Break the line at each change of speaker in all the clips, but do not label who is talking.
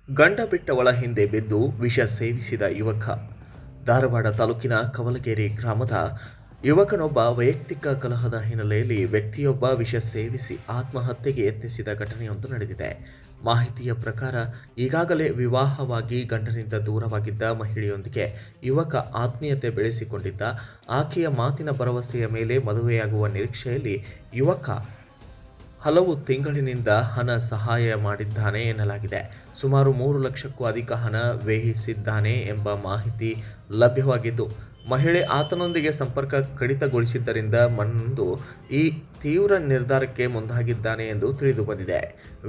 ಗಂಡ ಬಿಟ್ಟವಳ ಹಿಂದೆ ಬಿದ್ದು ವಿಷ ಸೇವಿಸಿದ ಯುವಕ. ಧಾರವಾಡ ತಾಲೂಕಿನ ಕವಲಗೇರಿ ಗ್ರಾಮದ ಯುವಕನೊಬ್ಬ ವೈಯಕ್ತಿಕ ಕಲಹದ ಹಿನ್ನೆಲೆಯಲ್ಲಿ ವ್ಯಕ್ತಿಯೊಬ್ಬ ವಿಷ ಸೇವಿಸಿ ಆತ್ಮಹತ್ಯೆಗೆ ಯತ್ನಿಸಿದ ಘಟನೆಯೊಂದು ನಡೆದಿದೆ. ಮಾಹಿತಿಯ ಪ್ರಕಾರ ಈಗಾಗಲೇ ವಿವಾಹವಾಗಿ ಗಂಡನಿಂದ ದೂರವಾಗಿದ್ದ ಮಹಿಳೆಯೊಂದಿಗೆ ಯುವಕ ಆತ್ಮೀಯತೆ ಬೆಳೆಸಿಕೊಂಡಿದ್ದ. ಆಕೆಯ ಮಾತಿನ ಭರವಸೆಯ ಮೇಲೆ ಮದುವೆಯಾಗುವ ನಿರೀಕ್ಷೆಯಲ್ಲಿ ಯುವಕ ಹಲವು ತಿಂಗಳಿನಿಂದ ಹಣ ಸಹಾಯ ಮಾಡಿದ್ದಾನೆ ಎನ್ನಲಾಗಿದೆ. ಸುಮಾರು 3 ಲಕ್ಷಕ್ಕೂ ಅಧಿಕ ಹಣ ವ್ಯಯಿಸಿದ್ದಾನೆ ಎಂಬ ಮಾಹಿತಿ ಲಭ್ಯವಾಗಿದ್ದು, ಮಹಿಳೆ ಆತನೊಂದಿಗೆ ಸಂಪರ್ಕ ಕಡಿತಗೊಳಿಸಿದ್ದರಿಂದ ಮಂದು ಈ ತೀವ್ರ ನಿರ್ಧಾರಕ್ಕೆ ಮುಂದಾಗಿದ್ದಾನೆ ಎಂದು ತಿಳಿದು ಬಂದಿದೆ.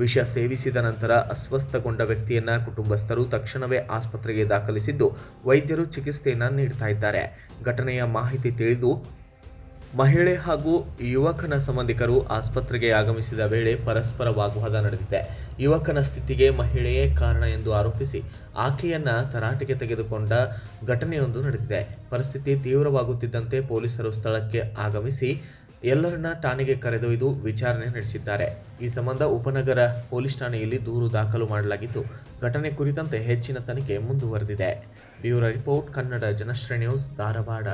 ವಿಷ ಸೇವಿಸಿದ ನಂತರ ಅಸ್ವಸ್ಥಗೊಂಡ ವ್ಯಕ್ತಿಯನ್ನ ಕುಟುಂಬಸ್ಥರು ತಕ್ಷಣವೇ ಆಸ್ಪತ್ರೆಗೆ ದಾಖಲಿಸಿದ್ದು, ವೈದ್ಯರು ಚಿಕಿತ್ಸೆಯನ್ನು ನೀಡ್ತಾ ಇದ್ದಾರೆ. ಘಟನೆಯ ಮಾಹಿತಿ ತಿಳಿದು ಮಹಿಳೆ ಹಾಗೂ ಯುವಕನ ಸಂಬಂಧಿಕರು ಆಸ್ಪತ್ರೆಗೆ ಆಗಮಿಸಿದ ವೇಳೆ ಪರಸ್ಪರ ವಾಗ್ವಾದ ನಡೆದಿದೆ. ಯುವಕನ ಸ್ಥಿತಿಗೆ ಮಹಿಳೆಯೇ ಕಾರಣ ಎಂದು ಆರೋಪಿಸಿ ಆಕೆಯನ್ನ ತರಾಟೆಗೆ ತೆಗೆದುಕೊಂಡ ಘಟನೆಯೊಂದು ನಡೆದಿದೆ. ಪರಿಸ್ಥಿತಿ ತೀವ್ರವಾಗುತ್ತಿದ್ದಂತೆ ಪೊಲೀಸರು ಸ್ಥಳಕ್ಕೆ ಆಗಮಿಸಿ ಎಲ್ಲರನ್ನ ಠಾಣೆಗೆ ಕರೆದೊಯ್ದು ವಿಚಾರಣೆ ನಡೆಸಿದ್ದಾರೆ. ಈ ಸಂಬಂಧ ಉಪನಗರ ಪೊಲೀಸ್ ಠಾಣೆಯಲ್ಲಿ ದೂರು ದಾಖಲು ಮಾಡಲಾಗಿದ್ದು, ಘಟನೆ ಕುರಿತಂತೆ ಹೆಚ್ಚಿನ ತನಿಖೆ ಮುಂದುವರೆದಿದೆ. Bureau report, Kannada Janashri news, Dharwad.